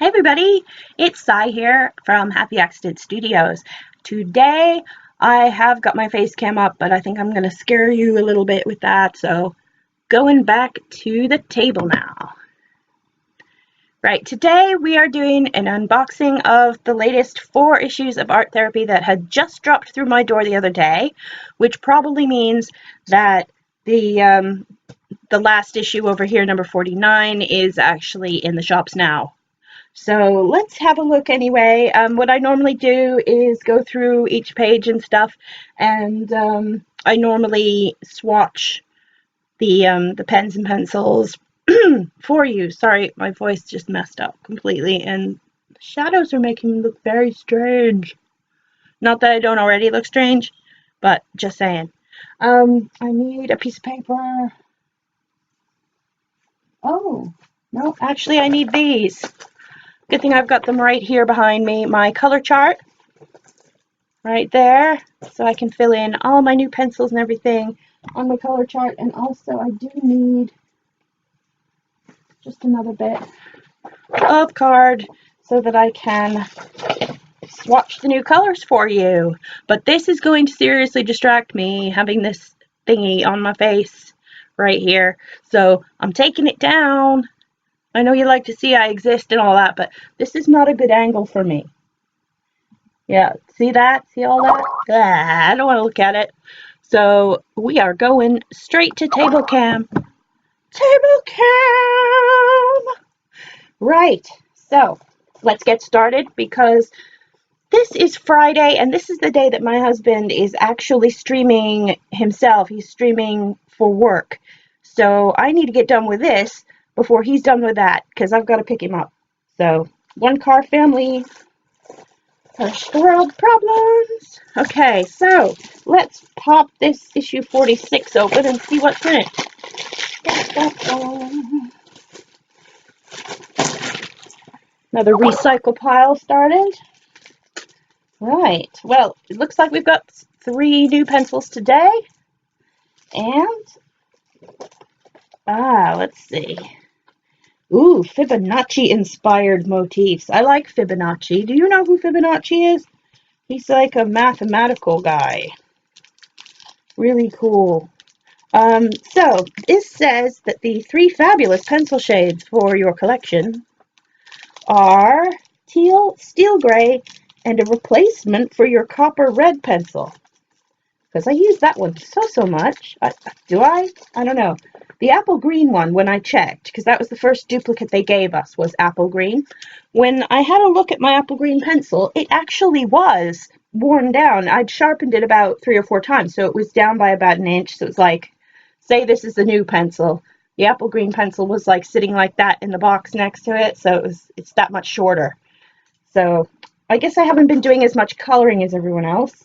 Hey everybody, it's Sai here from Happy Accident Studios. Today I have got my face cam up, but I think I'm going to scare you a little bit with that, so going back to the table now. Right, today we are doing an unboxing of the latest 4 issues of Art Therapy that had just dropped through my door the other day, which probably means that the last issue over here, number 49, is actually in the shops now. So let's have a look anyway. What I normally do is go through each page and stuff, and I normally swatch the pens and pencils for you. Sorry, my voice just messed up completely, and the shadows are making me look very strange. Not that I don't already look strange, but just saying. I need a piece of paper. Oh, no, actually I need these. Good thing I've got them right here behind me. My color chart right there, so I can fill in all my new pencils and everything on my color chart. And also I do need just another bit of card so that I can swatch the new colors for you. But this is going to seriously distract me, having this thingy on my face right here. So I'm taking it down. I know you like to see I exist and all that, but this is not a good angle for me. Yeah, see that? See all that? I don't want to look at it. So we are going straight to table cam. Table cam! Right, so let's get started because this is Friday and this is the day that my husband is actually streaming himself. He's streaming for work. So I need to get done with this before he's done with that, because I've got to pick him up. So, one car family, first world problems. Okay, so let's pop this issue 46 open and see what's in it. Another recycle pile started. Right, well, it looks like we've got 3 new pencils today. And, let's see. Ooh, Fibonacci-inspired motifs. I like Fibonacci. Do you know who Fibonacci is? He's like a mathematical guy. Really cool. So, this says that the 3 fabulous pencil shades for your collection are teal, steel gray, and a replacement for your copper red pencil. Because I use that one so much. Do I? I don't know. The apple green one, when I checked, because that was the first duplicate they gave us, was apple green. When I had a look at my apple green pencil, it actually was worn down. I'd sharpened it about 3 or 4 times, so it was down by about an inch. So it was like, say this is the new pencil. The apple green pencil was like sitting like that in the box next to it, so it's that much shorter. So I guess I haven't been doing as much coloring as everyone else.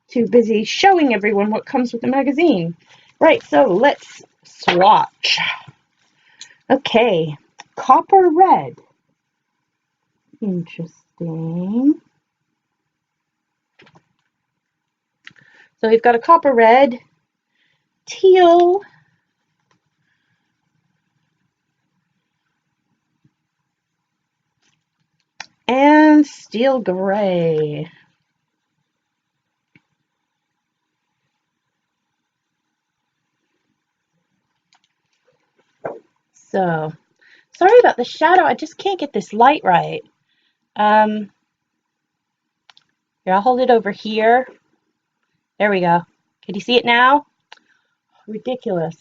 Too busy showing everyone what comes with the magazine. Right, so let's swatch. Okay, copper red. Interesting. So we've got a copper red, teal, and steel gray. So, sorry about the shadow. I just can't get this light right. Here, I'll hold it over here. There we go. Can you see it now? Ridiculous.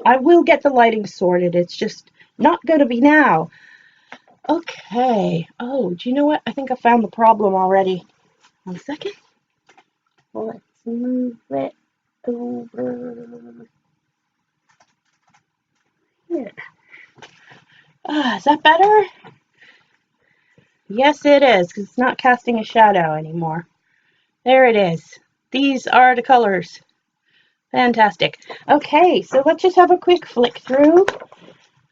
I will get the lighting sorted. It's just not going to be now. Okay. Oh, do you know what? I think I found the problem already. 1 second. Let's move it over here. Is that better? Yes, it is, because it's not casting a shadow anymore. There it is. These are the colors. Fantastic. Okay, so let's just have a quick flick through.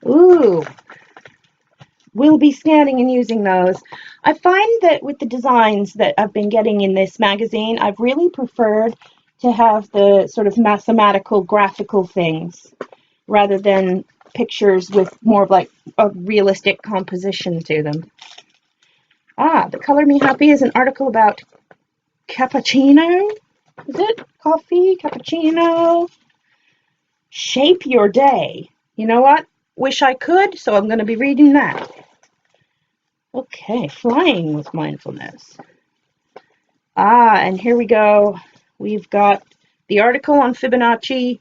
Ooh. We'll be scanning and using those. I find that with the designs that I've been getting in this magazine, I've really preferred to have the sort of mathematical, graphical things rather than pictures with more of like a realistic composition to them. The Color Me Happy is an article about cappuccino. Is it coffee? Cappuccino? Shape your day. You know what? Wish I could, so I'm going to be reading that. Okay, Flying with Mindfulness. And here we go. We've got the article on Fibonacci,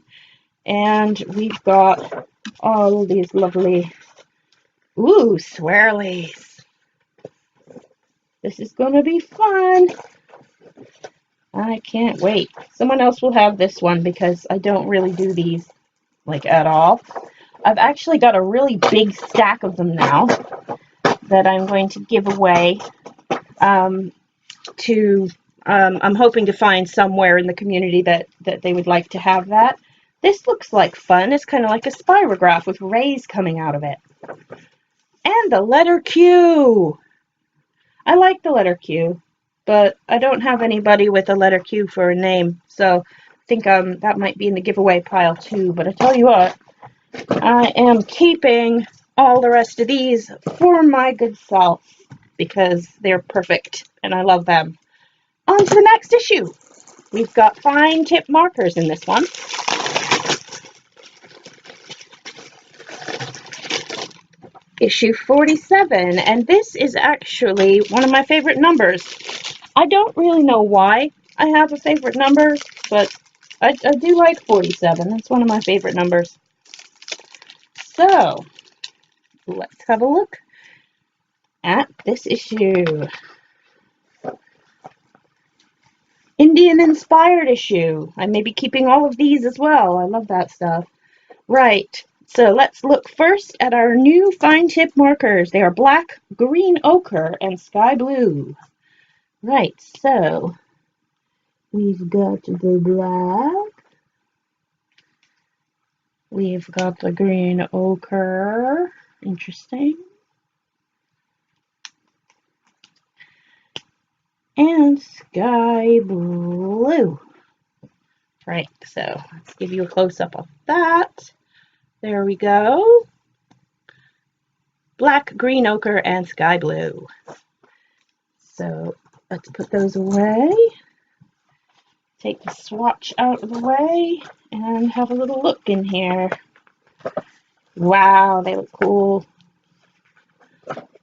and we've got all these lovely, swirlies. This is going to be fun. I can't wait. Someone else will have this one because I don't really do these like at all. I've actually got a really big stack of them now that I'm going to give away I'm hoping to find somewhere in the community that they would like to have that. This looks like fun. It's kind of like a spirograph with rays coming out of it. And the letter Q. I like the letter Q, but I don't have anybody with a letter Q for a name, so I think that might be in the giveaway pile too. But I tell you what, I am keeping all the rest of these for my good self because they're perfect and I love them. On to the next issue. We've got fine tip markers in this one. Issue 47, and this is actually one of my favorite numbers. I don't really know why I have a favorite number, but I do like 47. It's one of my favorite numbers. So, let's have a look at this issue. Indian-inspired issue. I may be keeping all of these as well. I love that stuff. Right. So let's look first at our new fine tip markers. They are black, green ochre, and sky blue. Right, so we've got the black, we've got the green ochre, interesting, and sky blue. Right, so let's give you a close-up of that. There we go. Black, green ochre, and sky blue. So let's put those away. Take the swatch out of the way and have a little look in here. Wow, they look cool.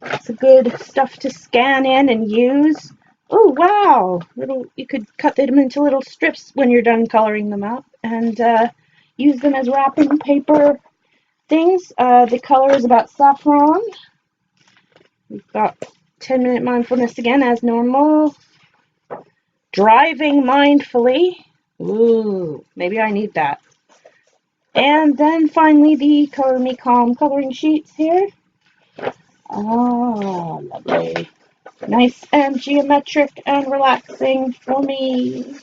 It's a good stuff to scan in and use. Oh, wow. You could cut them into little strips when you're done coloring them up and use them as wrapping paper things. The color is about saffron. We've got 10-minute mindfulness again as normal. Driving mindfully. Ooh, maybe I need that. And then finally the Color Me Calm coloring sheets here. Oh, lovely. Nice and geometric and relaxing for me.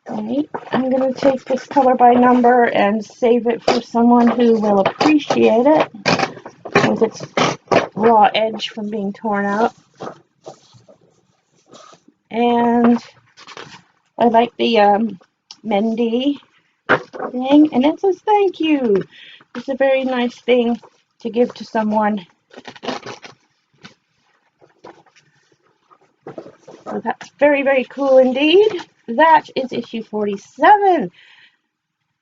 Right, I'm going to take this color by number and save it for someone who will appreciate it with its raw edge from being torn out. And I like the Mendy thing, and it says thank you. It's a very nice thing to give to someone. So that's very, very cool indeed. That is issue 47.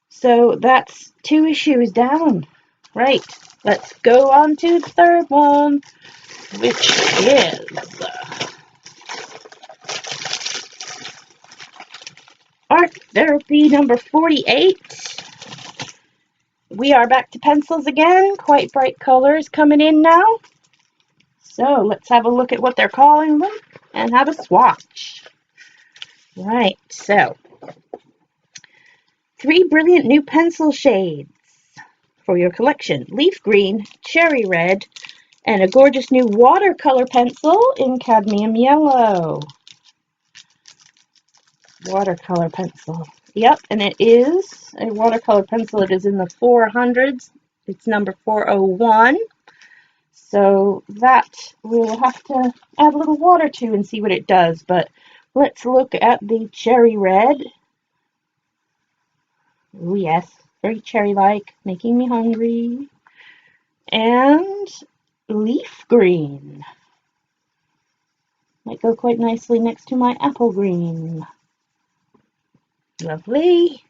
So that's 2 issues down. Right, let's go on to the third one, which is Art Therapy number 48. We are back to pencils again. Quite bright colors coming in now. So let's have a look at what they're calling them and have a swatch. Right, so 3 brilliant new pencil shades for your collection. Leaf green, cherry red, and a gorgeous new watercolor pencil in cadmium yellow. Watercolor pencil. Yep, and it is a watercolor pencil. It is in the 400s. It's number 401. So that we'll have to add a little water to and see what it does. But let's look at the cherry red. Oh, yes. Very cherry-like, making me hungry. And leaf green. Might go quite nicely next to my apple green. Lovely.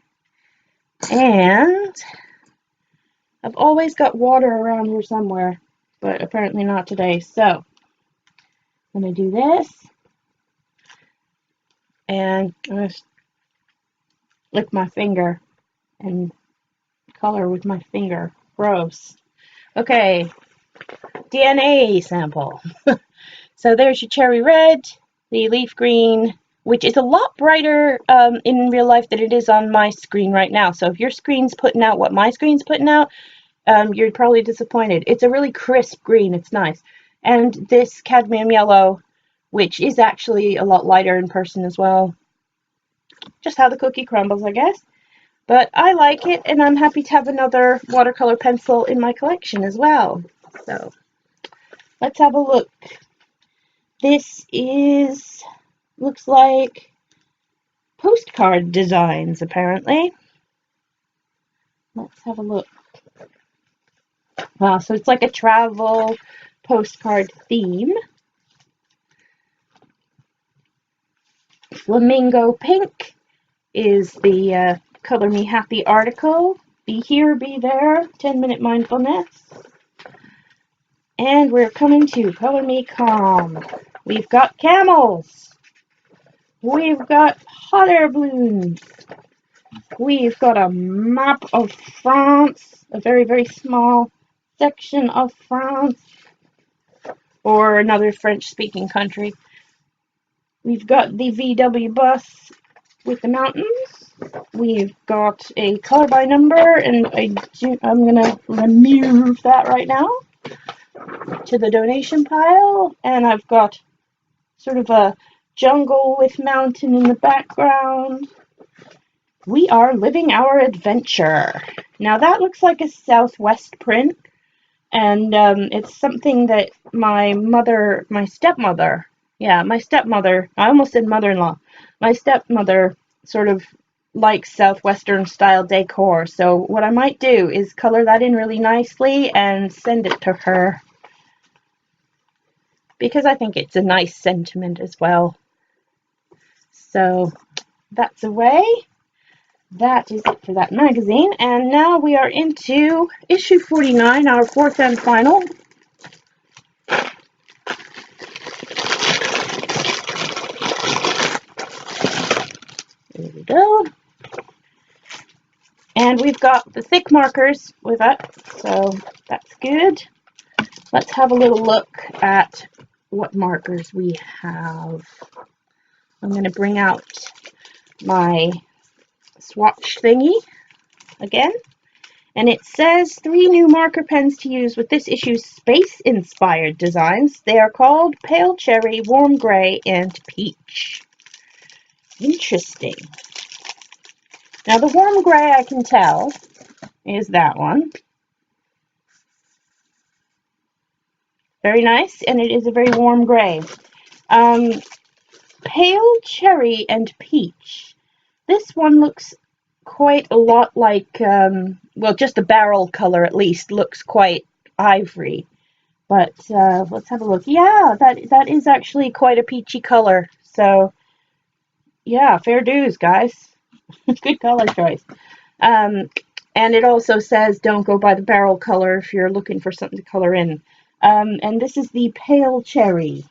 And I've always got water around here somewhere, but apparently not today. So I'm going to do this. And I'm going to lick my finger and color with my finger. Gross. Okay, DNA sample. So there's your cherry red, the leaf green, which is a lot brighter in real life than it is on my screen right now. So if your screen's putting out what my screen's putting out, you're probably disappointed. It's a really crisp green. It's nice. And this cadmium yellow, which is actually a lot lighter in person as well. Just how the cookie crumbles, I guess. But I like it, and I'm happy to have another watercolor pencil in my collection as well. So let's have a look. This looks like postcard designs, apparently. Let's have a look. So it's like a travel postcard theme. Flamingo Pink is the Color Me Happy article. Be here, be there, 10-minute mindfulness. And we're coming to Color Me Calm. We've got camels. We've got hot air balloons. We've got a map of France, a very, very small section of France, or another French-speaking country. We've got the VW bus with the mountains. We've got a color by number, and I'm going to remove that right now to the donation pile. And I've got sort of a jungle with mountain in the background. We are living our adventure. Now that looks like a Southwest print, and it's something that my stepmother, I almost said mother-in-law, my stepmother sort of likes Southwestern style decor. So what I might do is color that in really nicely and send it to her, because I think it's a nice sentiment as well. So that's away. That is it for that magazine. And now we are into issue 49, our fourth and final. There we go. And we've got the thick markers with it, so that's good. Let's have a little look at what markers we have. I'm going to bring out my swatch thingy again. And it says 3 new marker pens to use with this issue's space-inspired designs. They are called Pale Cherry, Warm Gray, and Peach. Interesting. Now the warm gray, I can tell, is that one. Very nice, and it is a very warm gray. Pale Cherry and Peach. This one looks quite a lot like, well, just the barrel color at least looks quite ivory. But let's have a look. Yeah, that is actually quite a peachy color. So, yeah, fair dues, guys. Good color choice. And it also says don't go by the barrel color if you're looking for something to color in. And this is the Pale Cherry.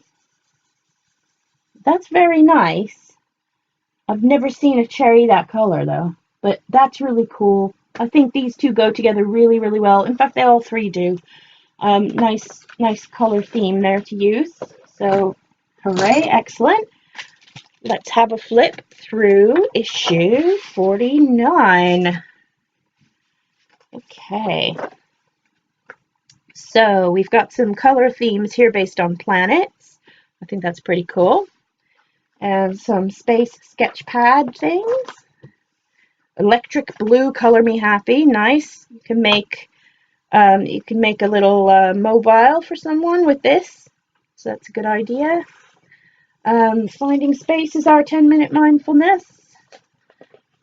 That's very nice. I've never seen a cherry that color, though. But that's really cool. I think these two go together really, really well. In fact, they all three do. Nice color theme there to use. So, hooray, excellent. Let's have a flip through issue 49. Okay. So, we've got some color themes here based on planets. I think that's pretty cool. And some space sketch pad things. Electric blue, Color Me Happy. Nice. You can make a little mobile for someone with this. So that's a good idea. Finding Space is our 10-minute mindfulness.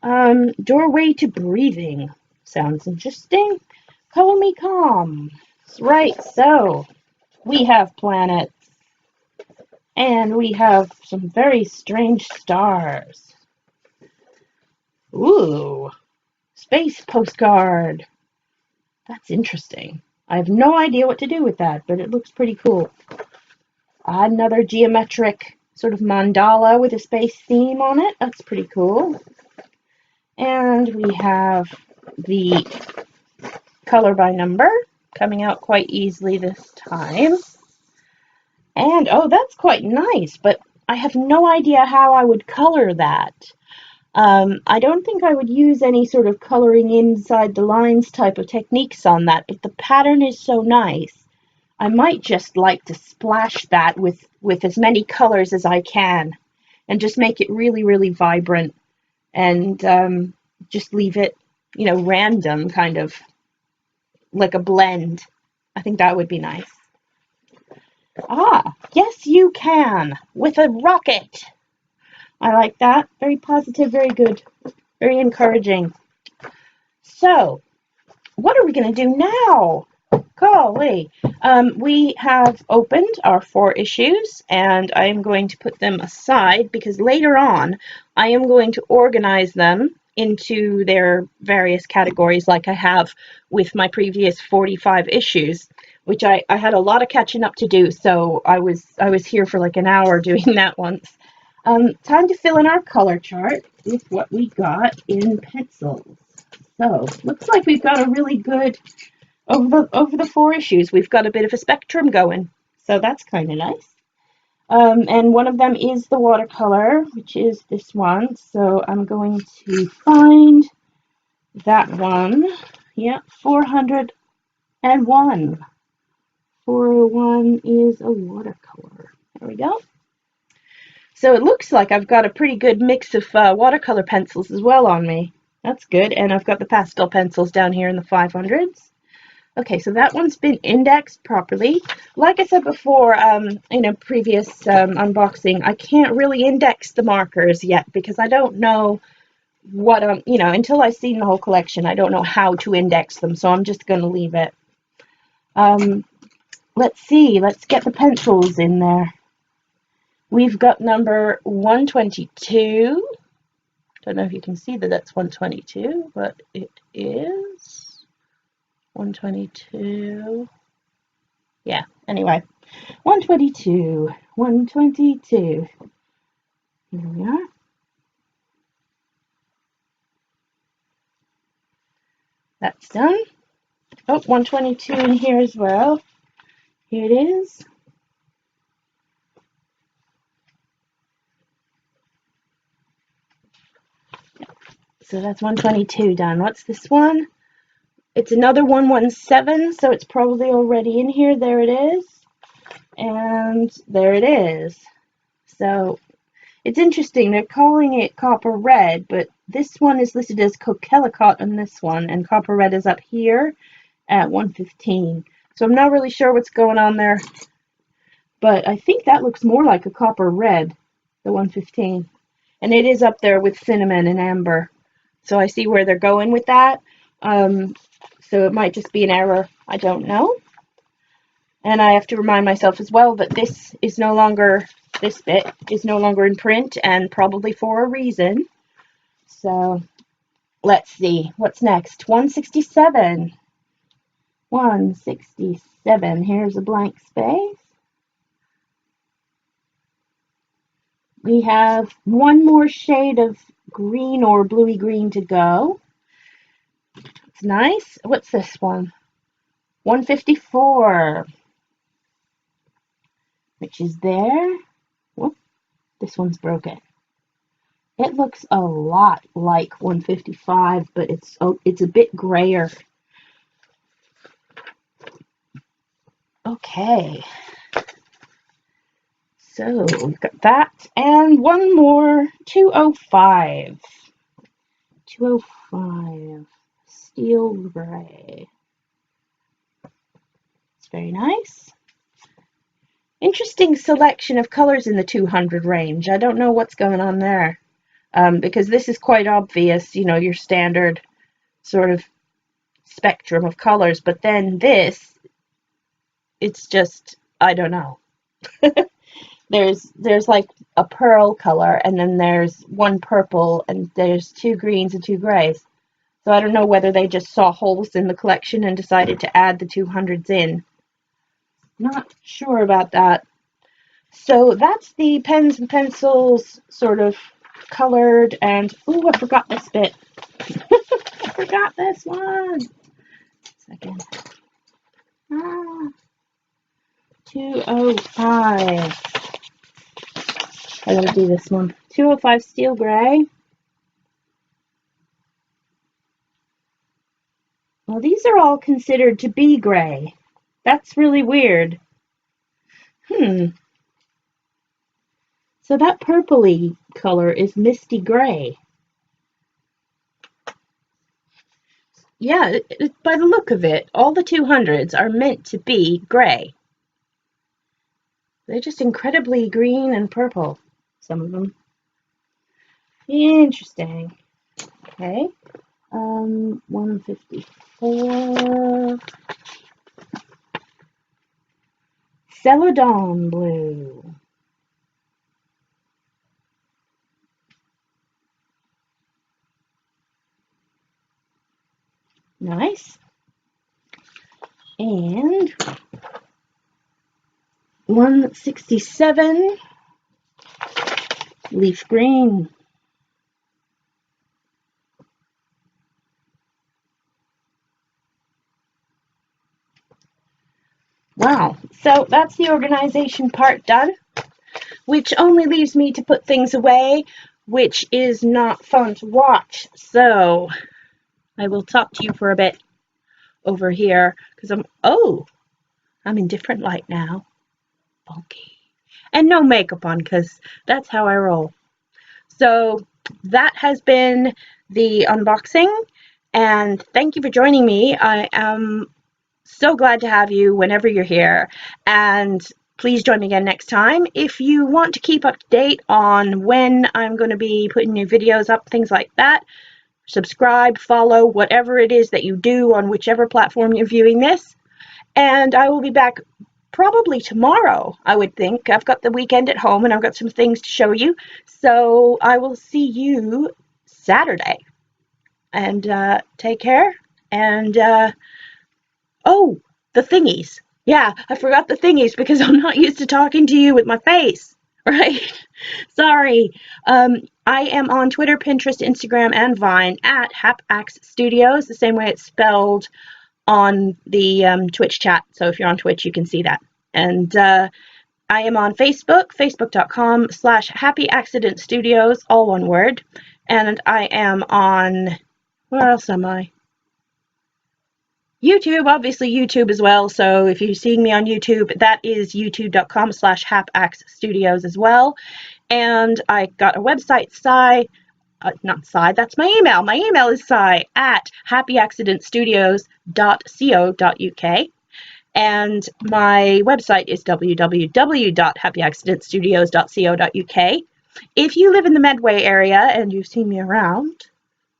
Doorway to Breathing. Sounds interesting. Color me calm. Right, so we have planets. And we have some very strange stars. Ooh, space postcard. That's interesting. I have no idea what to do with that, but it looks pretty cool. Another geometric sort of mandala with a space theme on it. That's pretty cool. And we have the color by number coming out quite easily this time. And, oh, that's quite nice, but I have no idea how I would color that. I don't think I would use any sort of coloring inside the lines type of techniques on that, but the pattern is so nice. I might just like to splash that with as many colors as I can and just make it really, really vibrant and just leave it, you know, random, kind of like a blend. I think that would be nice. Ah, yes, you can, with a rocket. I like that. Very positive, very good, very encouraging. So, what are we going to do now? Golly. We have opened our 4 issues, and I am going to put them aside because later on I am going to organize them into their various categories like I have with my previous 45 issues, which I had a lot of catching up to do, so I was here for like an hour doing that once. Time to fill in our color chart with what we got in pencils. So, looks like we've got a really good, over the 4 issues, we've got a bit of a spectrum going. So that's kind of nice. And one of them is the watercolor, which is this one. So I'm going to find that one. Yeah, 401. 401 is a watercolor. There we go. So it looks like I've got a pretty good mix of watercolor pencils as well on me. That's good. And I've got the pastel pencils down here in the 500s. Okay, so that one's been indexed properly. Like I said before in a previous unboxing, I can't really index the markers yet because I don't know what, you know, until I've seen the whole collection, I don't know how to index them, so I'm just going to leave it. Let's see, let's get the pencils in there. We've got number 122. Don't know if you can see that that's 122, but it is 122. Yeah, anyway, 122. 122. Here we are. That's done. Oh, 122 in here as well. Here it is. So that's 122 done. What's this one? It's another 117, so it's probably already in here. There it is. And there it is. So it's interesting. They're calling it Copper Red, but this one is listed as Coquelicot on this one, and Copper Red is up here at 115. So I'm not really sure what's going on there, but I think that looks more like a Copper Red, the 115. And it is up there with Cinnamon and Amber. So I see where they're going with that. So it might just be an error. I don't know. And I have to remind myself as well that this is no longer, this bit is no longer in print, and probably for a reason. So let's see. What's next? 167. 167. Here's a blank space. We have one more shade of green or bluey green to go. It's nice. What's this one? 154. Which is there. Whoop, this one's broken. It looks a lot like 155, but it's a bit grayer. Okay. So we've got that, and one more, 205. 205, steel gray. It's very nice. Interesting selection of colors in the 200 range. I don't know what's going on there, because this is quite obvious, you know, your standard sort of spectrum of colors, but then this, it's just, I don't know. There's like a pearl color, and then there's one purple, and there's 2 greens and 2 grays. So I don't know whether they just saw holes in the collection and decided to add the 200s in. Not sure about that. So that's the pens and pencils sort of colored, and ooh, I forgot this bit. I forgot this one. Second. 205. I gotta do this one. 205 steel gray. Well, these are all considered to be gray. That's really weird. So that purpley color is misty gray. Yeah, by the look of it, all the 200s are meant to be gray. They're just incredibly green and purple, some of them. Interesting. Okay. 154. Celadon blue. Nice. And 167. Leaf green. Wow, so that's the organization part done, which only leaves me to put things away, which is not fun to watch. So I will talk to you for a bit over here, because I'm in different light now. Funky. And no makeup on, because that's how I roll. So that has been the unboxing, and thank you for joining me. I am so glad to have you whenever you're here, and please join me again next time. If you want to keep up to date on when I'm going to be putting new videos up, things like that, subscribe, follow, whatever it is that you do on whichever platform you're viewing this. And I will be back probably tomorrow, I would think. I've got the weekend at home and I've got some things to show you. So I will see you Saturday. And take care. And oh, the thingies. Yeah, I forgot the thingies because I'm not used to talking to you with my face, right? Sorry. I am on Twitter, Pinterest, Instagram, and Vine at HapAxe Studios, the same way it's spelled on the Twitch chat. So if you're on Twitch, you can see that. And I am on Facebook, facebook.com/Happy Accident Studios, all one word. And I am on, where else am I? YouTube, obviously YouTube as well. So if you're seeing me on YouTube, that is youtube.com/HapAxe Studios as well. And I got a website, that's my email. My email is psy@happyaccidentstudios.co.uk. And my website is www.happyaccidentstudios.co.uk. If you live in the Medway area and you've seen me around,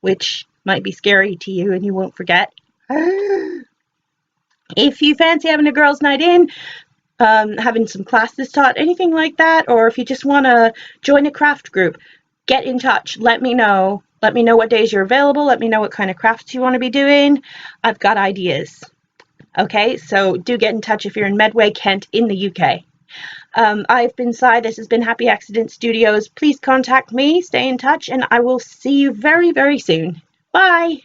which might be scary to you and you won't forget, if you fancy having a girls' night in, having some classes taught, anything like that, or if you just want to join a craft group, get in touch. Let me know. Let me know what days you're available. Let me know what kind of crafts you want to be doing. I've got ideas. Okay, so do get in touch if you're in Medway, Kent, in the UK. I've been Cy. This has been Happy Accident Studios. Please contact me, stay in touch, and I will see you very, very soon. Bye!